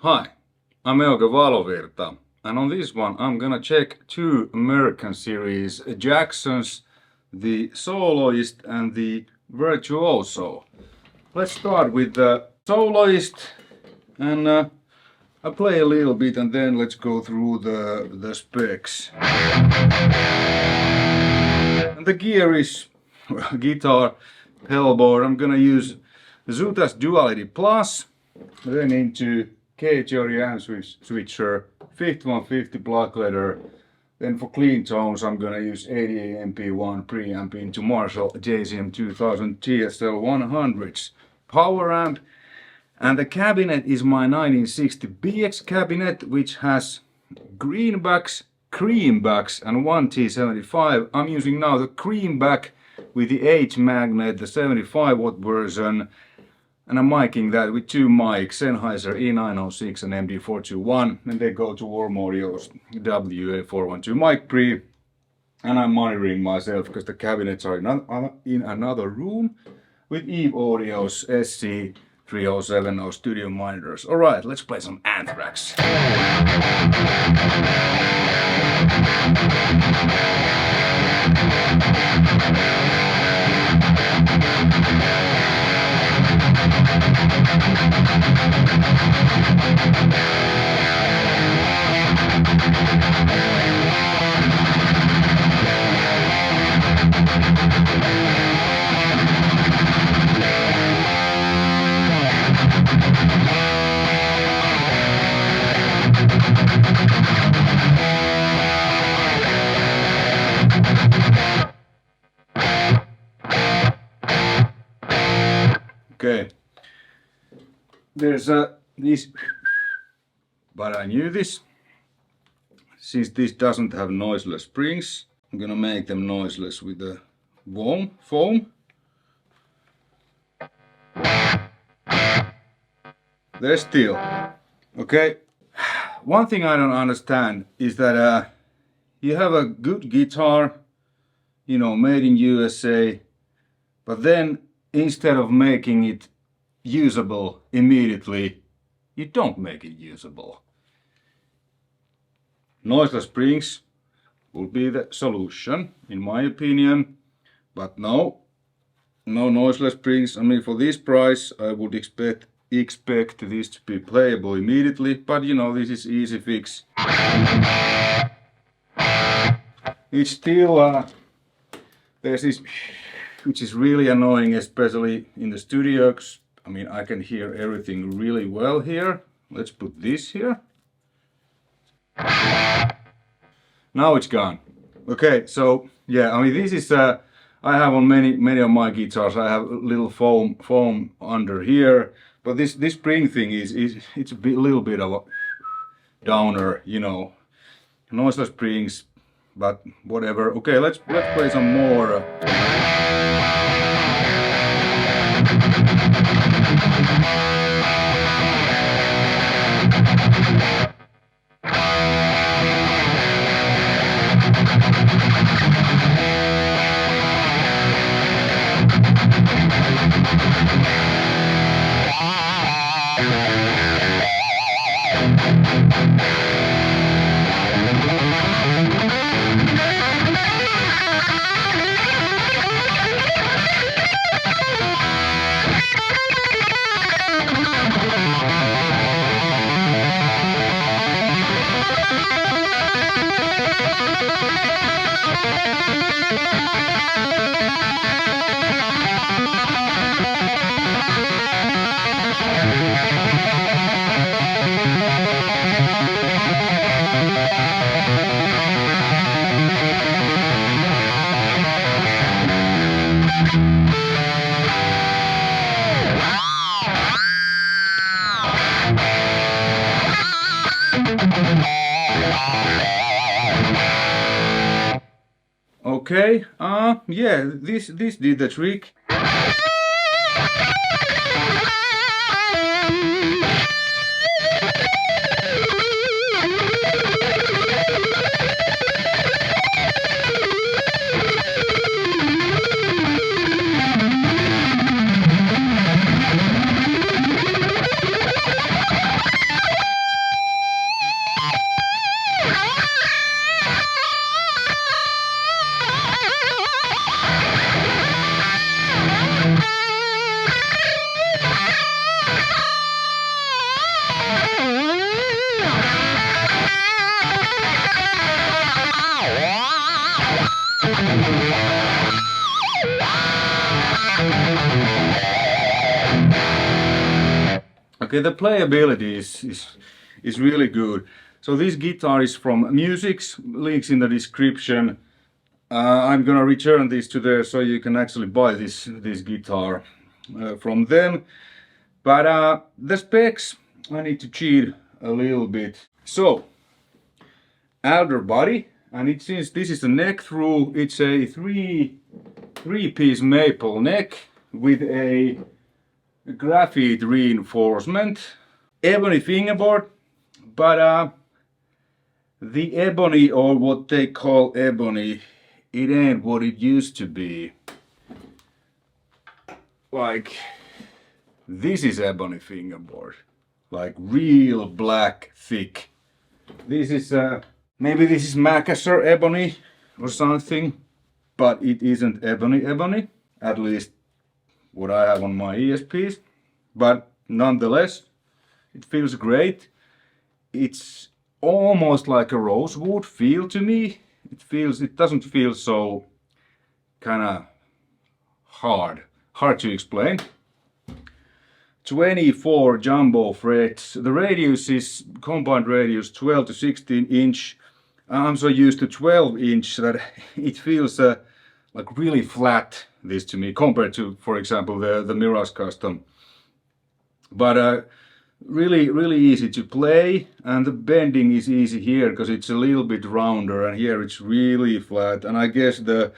Hi, I'm Euge Valovirta, and on this one I'm gonna check two American series Jacksons, the Soloist and the Virtuoso. Let's start with the Soloist, and I'll play a little bit and then let's go through the specs. And the gear is guitar, pedalboard. I'm gonna use Zuta's Duality Plus, then into CYHRA and switcher, 5150 black leather. Then for clean tones I'm gonna use 80 MP1 preamp into Marshall JCM 2000 TSL 100s power amp, and the cabinet is my 1960 BX cabinet, which has greenbacks, creambacks and one T75. I'm using now the creamback with the H magnet, the 75 watt version. And I'm miking that with two mics, Sennheiser E906 and MD421, and they go to Warm Audio's WA412 mic pre. And I'm monitoring myself because the cabinets are in another room with Eve Audio's SC307 studio monitors. Alright, let's play some Anthrax. Okay, there's this, but I knew this. Since this doesn't have noiseless springs, I'm gonna make them noiseless with the foam. There's still. Okay, one thing I don't understand is that you have a good guitar, you know, made in USA, but then instead of making it usable immediately, you don't make it usable. Noiseless springs would be the solution, in my opinion, but no noiseless springs. I mean, for this price, I would expect this to be playable immediately, but you know, this is easy fix. It's still, there's this, which is really annoying, especially in the studio. I mean, I can hear everything really well here. Let's put this here. Now it's gone. Okay, so yeah, I mean, this is I have on many of my guitars. I have a little foam under here, but this spring thing it's a little bit of a downer, you know. Noiseless springs, but whatever. Okay, let's play some more. Okay, yeah, this did the trick. Okay, the playability is really good. So this guitar is from Musics, links in the description. I'm gonna return this to there so you can actually buy this guitar from them. But the specs, I need to cheat a little bit. So, alder body, and since this is a neck through, it's a three-piece maple neck with a graphite reinforcement. Ebony fingerboard, but the ebony, or what they call ebony, it ain't what it used to be. Like, this is ebony fingerboard, like real black, thick. This is maybe this is Macassar ebony or something, but it isn't ebony, at least what I have on my ESPs. But nonetheless, it feels great. It's almost like a rosewood feel to me. It doesn't feel so kind of hard to explain. 24 jumbo frets. The radius is combined radius 12 to 16 inch. I'm so used to 12 inch that it feels like really flat, this to me, compared to, for example, the Mirage Custom. But really easy to play, and the bending is easy here because it's a little bit rounder, and here it's really flat. And I guess the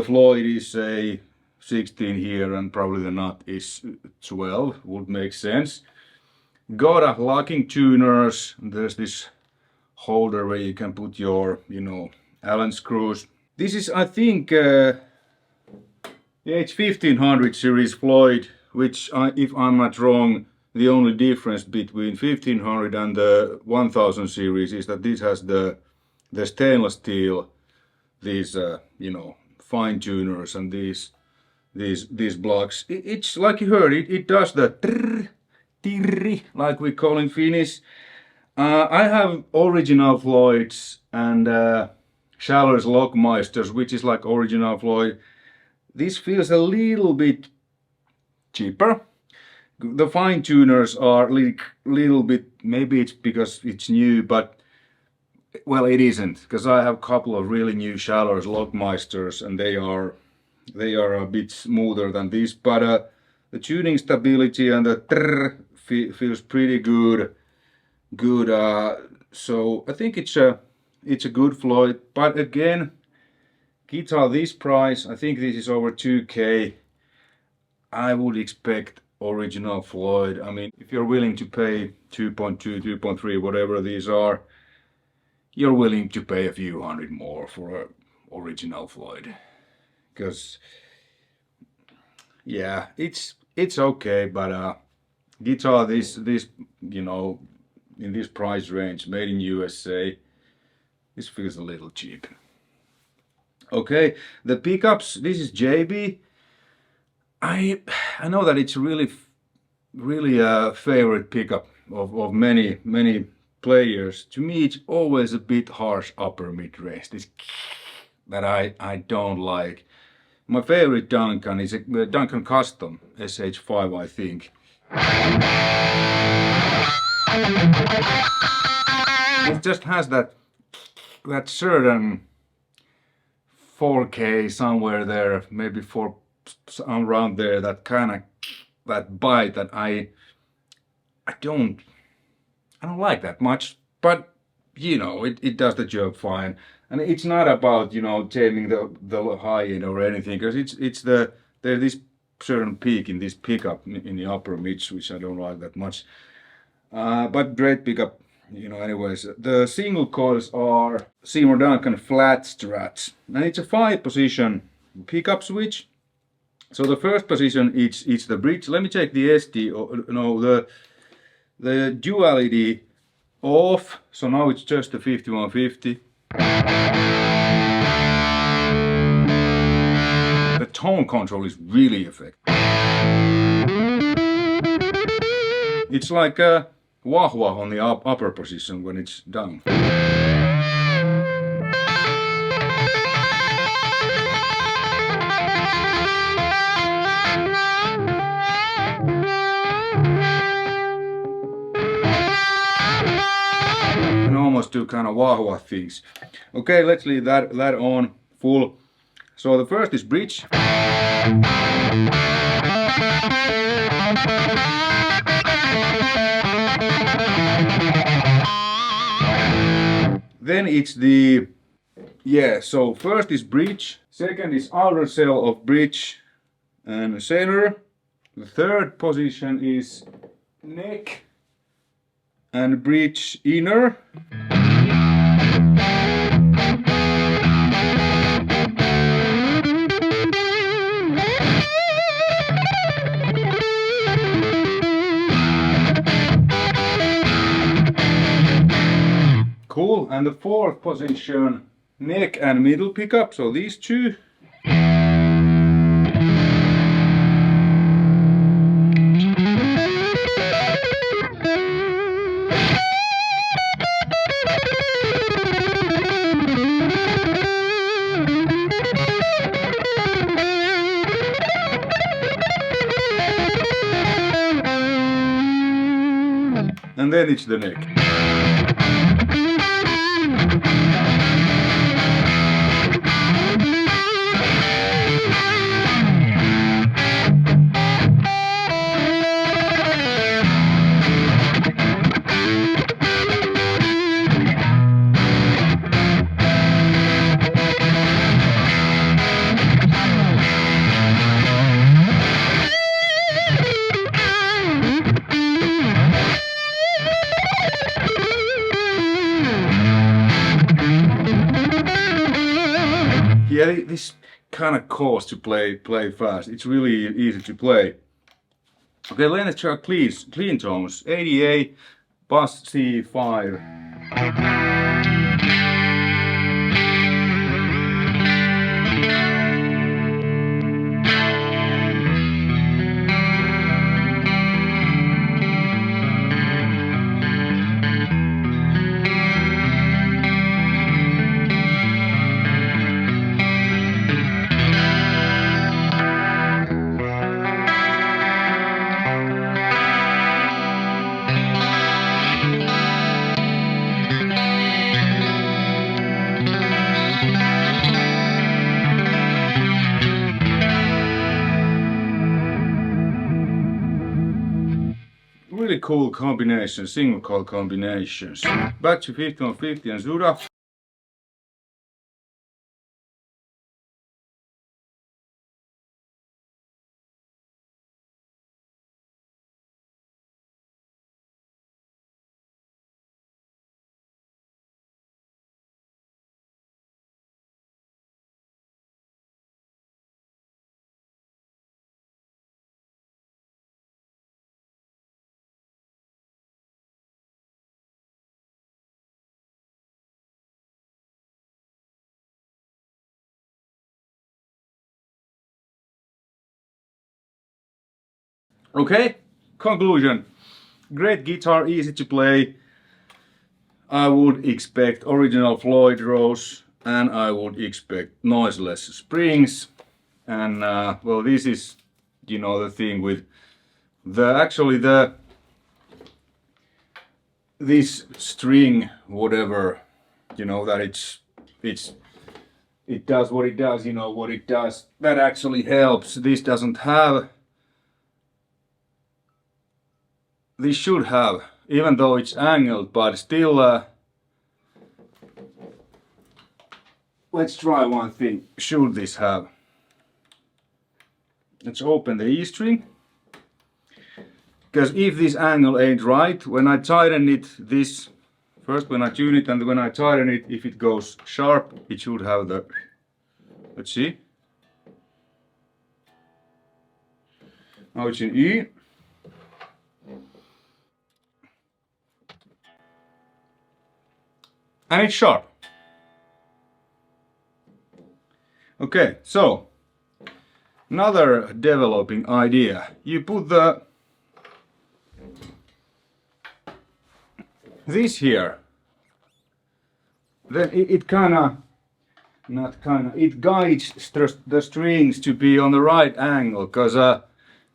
Floyd is a 16 here, and probably the nut is 12, would make sense. Got a locking tuners. There's this holder where you can put your, Allen screws. This is, I think, the H1500 series Floyd, which, if I'm not wrong, the only difference between 1500 and the 1000 series is that this has the stainless steel, these, fine tuners, and these blocks. It's like you heard, it does the trrr, tirri, like we call in Finnish. I have original Floyds and Schaller's Lockmeisters, which is like original Floyd. This feels a little bit cheaper. The fine tuners are like little bit, maybe it's because it's new, but well, it isn't, because I have a couple of really new Schaller's Lockmeisters, and they are a bit smoother than this, but the tuning stability and the trrr feels pretty good. So I think it's a good Floyd, but again, guitar this price, I think this is over 2K. I would expect original Floyd. I mean, if you're willing to pay 2.2, 2.3, whatever these are, you're willing to pay a few hundred more for an original Floyd. Because, yeah, it's okay, but guitar this in this price range, made in USA, this feels a little cheap. Okay, the pickups, this is JB. I know that it's really a favorite pickup of many players. To me, it's always a bit harsh upper mid-range, this that I don't like. My favorite Duncan is a Duncan Custom SH5, I think. It just has that certain 4K somewhere there, maybe around there, that kind of that bite that I don't like that much, but it does the job fine. And it's not about taming the high end or anything, because there's this certain peak in this pickup in the upper mids, which I don't like that much. But great pickup, anyways. The single coils are Seymour Duncan flat strats, and it's a 5-position pickup switch. So the first position it's the bridge. Let me check the SD. No, the duality off. So now it's just the 5150. The tone control is really effective. It's like a wah-wah on the upper position when it's down. almost do kind of wah-wah things. Okay, let's leave that on full. So the first is bridge. Then it's the, yeah, so first is bridge, second is outer cell of bridge and center. The third position is neck and bridge inner. Cool, and the fourth position, neck and middle pickup, so these two. And then it's the neck. Yeah, this kind of costs to play fast. It's really easy to play. Okay, let's try clean tones. ADA, bass C5. Really cool combinations, single coil combinations. Back to 5150 and CYHRA. Okay, conclusion. Great guitar, easy to play. I would expect original Floyd Rose and I would expect noiseless springs. And well, this is, you know, the thing with this string, whatever, you know, that it does what it does, you know, what it does. That actually helps. This doesn't have, this should have, even though it's angled, but still, let's try one thing. Should this have? Let's open the E string. Because if this angle ain't right, when I tighten it, this, first when I tune it and when I tighten it, if it goes sharp, it should have the, let's see. Now it's in E. And it's sharp. Okay, so another developing idea. You put this here, then it it guides the strings to be on the right angle, because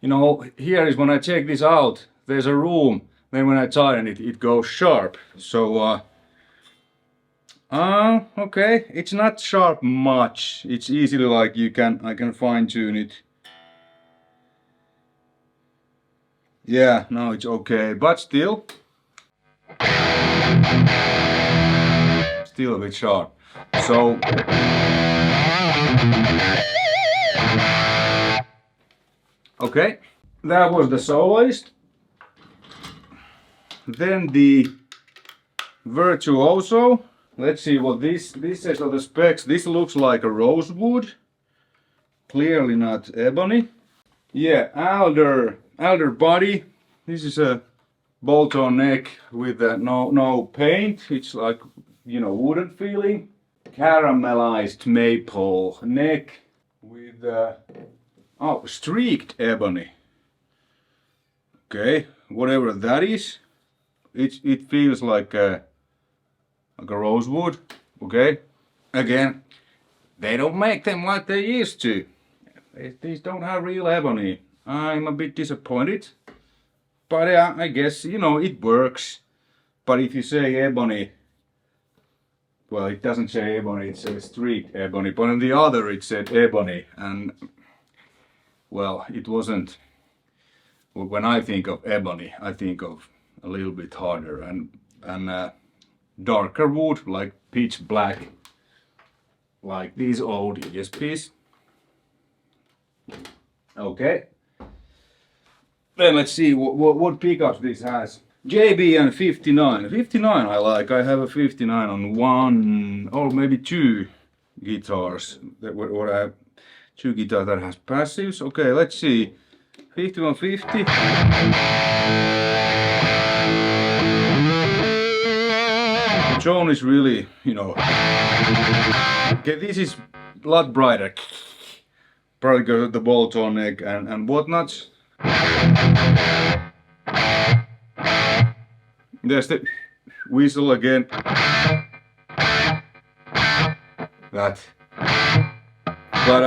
you know, here is when I take this out, there's a room, then when I tighten it, it goes sharp. So Okay, it's not sharp much. It's easily like I can fine tune it. Yeah, no, it's okay, but still a bit sharp. So okay, that was the Soloist. Then the Virtuoso. Let's see what this says on the specs. This looks like a rosewood, clearly not ebony. Yeah, alder body. This is a bolt-on neck with no paint. It's like, you know, wooden feeling. Caramelized maple neck with streaked ebony. Okay, whatever that is. It feels like a rosewood. Okay, again, they don't make them like they used to. These don't have real ebony. I'm a bit disappointed, but I guess, you know, it works. But if you say ebony, well, it doesn't say ebony, it says streaked ebony. But on the other it said ebony, and well, it wasn't. When I think of ebony, I think of a little bit harder and darker wood, like pitch black, like these old ESPs. Okay. Then let's see what pickups this has. JBN 59. 59 I like. I have a 59 on one or maybe two guitars. What I have, two guitars that has passives. Okay, let's see. 5150. The tone is really, you know. Okay, this is a lot brighter. Probably because of the bolt-on neck and whatnot. There's the whistle again. That. But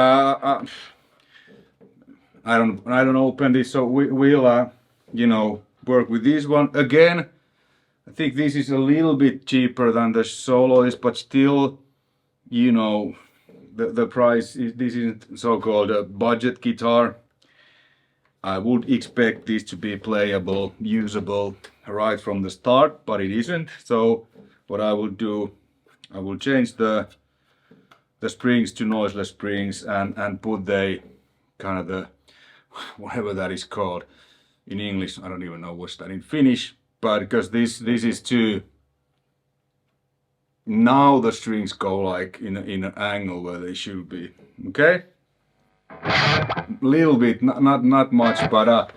I don't open this, so we'll you know, work with this one again. I think this is a little bit cheaper than the Soloist, but still, you know, the price this isn't so-called a budget guitar. I would expect this to be playable, usable right from the start, but it isn't. So what I will do, I will change the springs to noiseless springs and put the kind of the whatever that is called in English. I don't even know what's that in Finnish, but because this is too. Now the strings go like in an angle where they should be. Okay, little bit, not much, but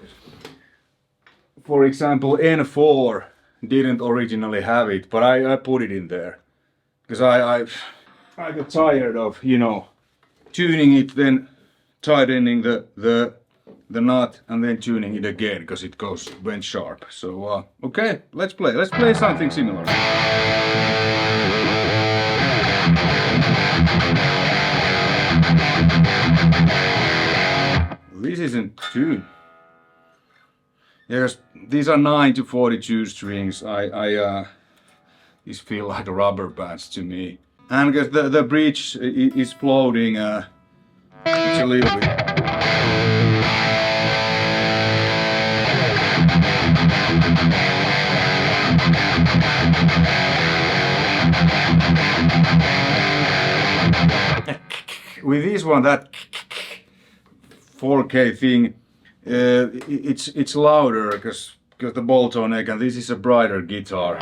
for example, N4 didn't originally have it, but I put it in there because I got tired of, you know, tuning it, then tightening the nut and then tuning it again because it went sharp. So okay, let's play something similar. This isn't tuned. Yes, these are 9 to 42 strings. These feel like rubber bands to me. And because the bridge is floating, it's a little bit. With this one, that 4K thing, it's louder because the bolt-on neck, and this is a brighter guitar.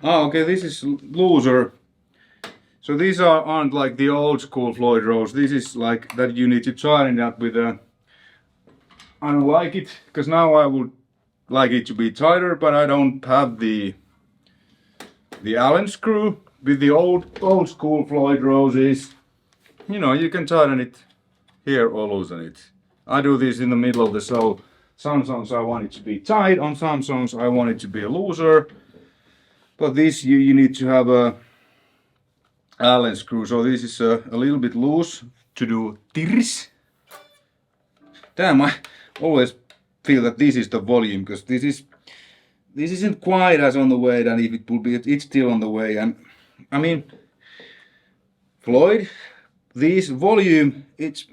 Ah, okay, this is looser. So these aren't like the old school Floyd Rose. This is like that you need to tighten it up with a... I don't like it, because now I would like it to be tighter, but I don't have the Allen screw. With the old school Floyd Roses, you know, you can tighten it here or loosen it. I do this in the middle of the show. Some songs I want it to be tight, on some songs I want it to be looser. But this you need to have a Allen screw, so this is a little bit loose to do tirs. Damn, I always feel that this is the volume, because this isn't quite as on the way than if it would be. It's still on the way, and I mean, Floyd, this volume, it's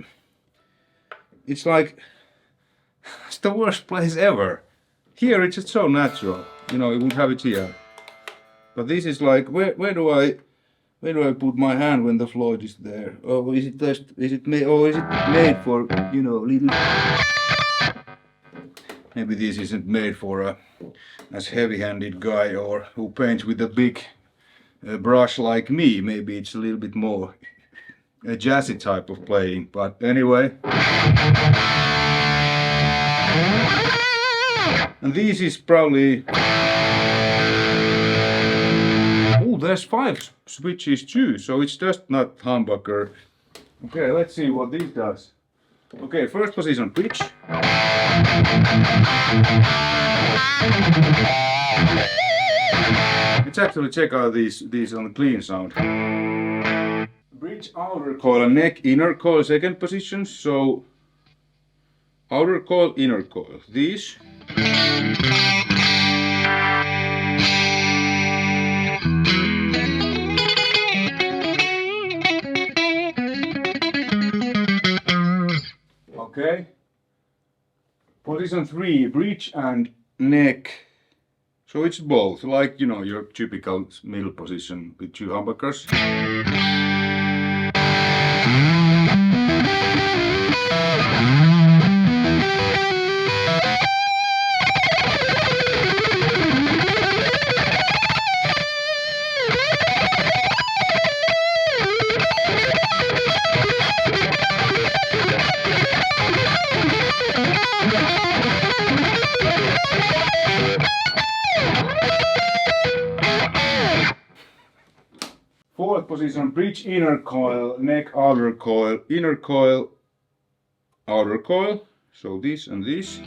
like it's the worst place ever. Here it's just so natural, you know, it would have it here. But this is like, where do I put my hand when the Floyd is there? Or is it made for, you know, little... Maybe this isn't made for a as heavy-handed guy or who paints with a big brush like me. Maybe it's a little bit more a jazzy type of playing, but anyway. And this is probably... Oh, there's 5 switches too, so it's just not humbucker. Okay, let's see what this does. Okay, first position pitch. Let's actually check out these on the clean sound. Bridge, outer coil and neck, inner coil, second position. So outer coil, inner coil. These. Okay. Position 3, bridge and neck. So it's both, like, you know, your typical middle position with 2 humbuckers. Fourth position, bridge, inner coil, neck, outer coil, inner coil, outer coil. So this and this.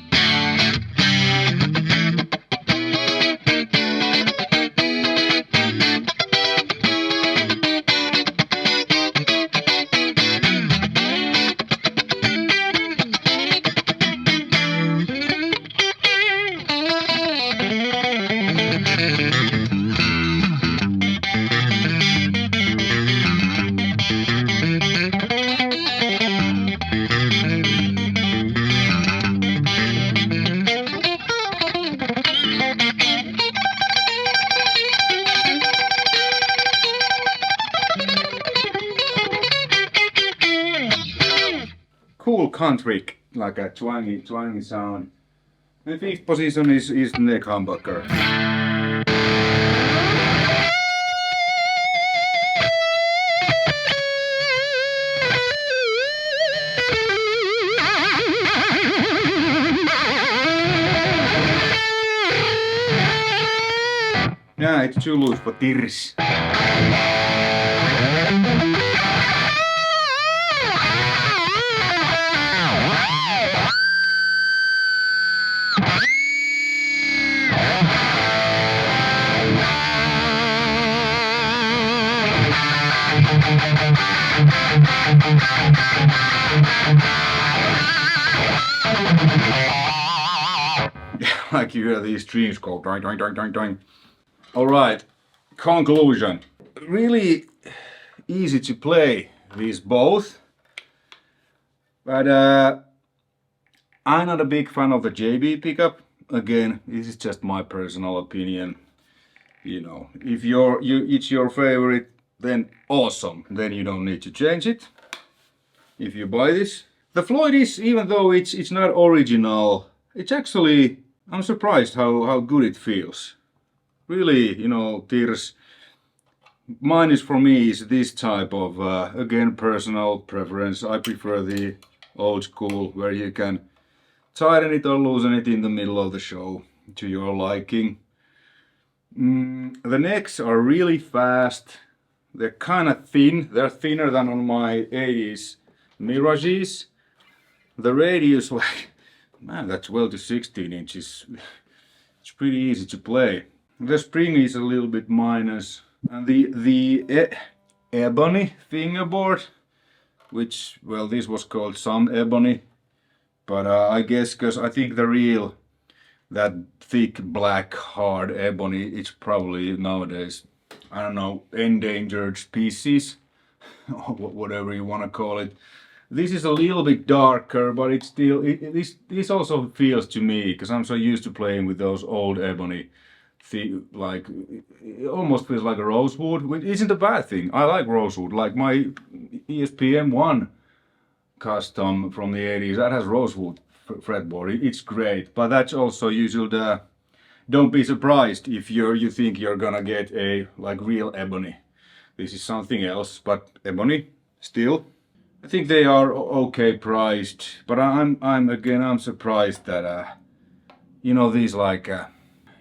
Cool country, like a twangy sound. The fifth position is the neck humbucker. Yeah, it's too loose for tirs. Like you hear these strings go doing, doing, doing, doing, doing. Alright, conclusion. Really easy to play these both. But I'm not a big fan of the JB pickup. Again, this is just my personal opinion. You know, if it's your favorite, then awesome. Then you don't need to change it. If you buy this. The Floyd is, even though it's not original, it's actually, I'm surprised how good it feels. really, you know, there's mine is for me is this type of again personal preference. I prefer the old school where you can tighten it or loosen it in the middle of the show to your liking. The necks are really fast. They're kind of thin. They're thinner than on my 80s Mirages. The radius, like, man, that 12 to 16 inches. It's pretty easy to play. The spring is a little bit minus. And the ebony fingerboard, which, well, this was called some ebony. But I guess, because I think the real, that thick, black, hard ebony, it's probably nowadays, I don't know, endangered species, or whatever you want to call it. This is a little bit darker, but it's still, this also feels to me, because I'm so used to playing with those old ebony, like, it almost feels like a rosewood, which isn't a bad thing. I like rosewood, like my ESP-M1 custom from the 80s, that has rosewood fretboard. It's great, but that's also usually the, don't be surprised if you think you're gonna get a like real ebony. This is something else, but ebony still. I think they are okay priced, but I'm surprised that you know, these like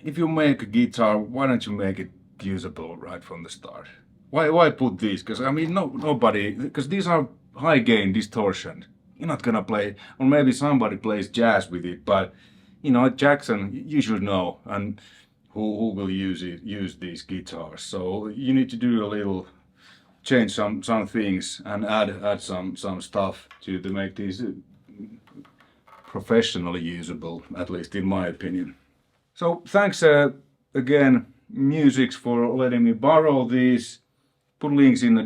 if you make a guitar, why don't you make it usable right from the start? Why put these? Because I mean, nobody, because these are high gain distortion. You're not gonna play, or maybe somebody plays jazz with it, but you know, Jackson, you should know, and who will use these guitars. So you need to do a little, change some things and add some stuff to make these professionally usable, at least in my opinion. So thanks again, Musics, for letting me borrow these. Put links in the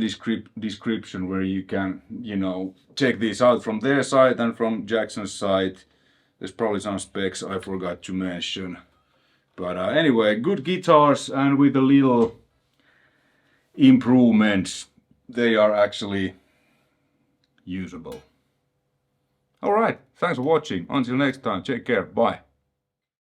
description where you can, you know, check these out from their site and from Jackson's site. There's probably some specs I forgot to mention. But anyway, good guitars, and with a little improvements, they are actually usable. Alright, thanks for watching. Until next time, take care, bye.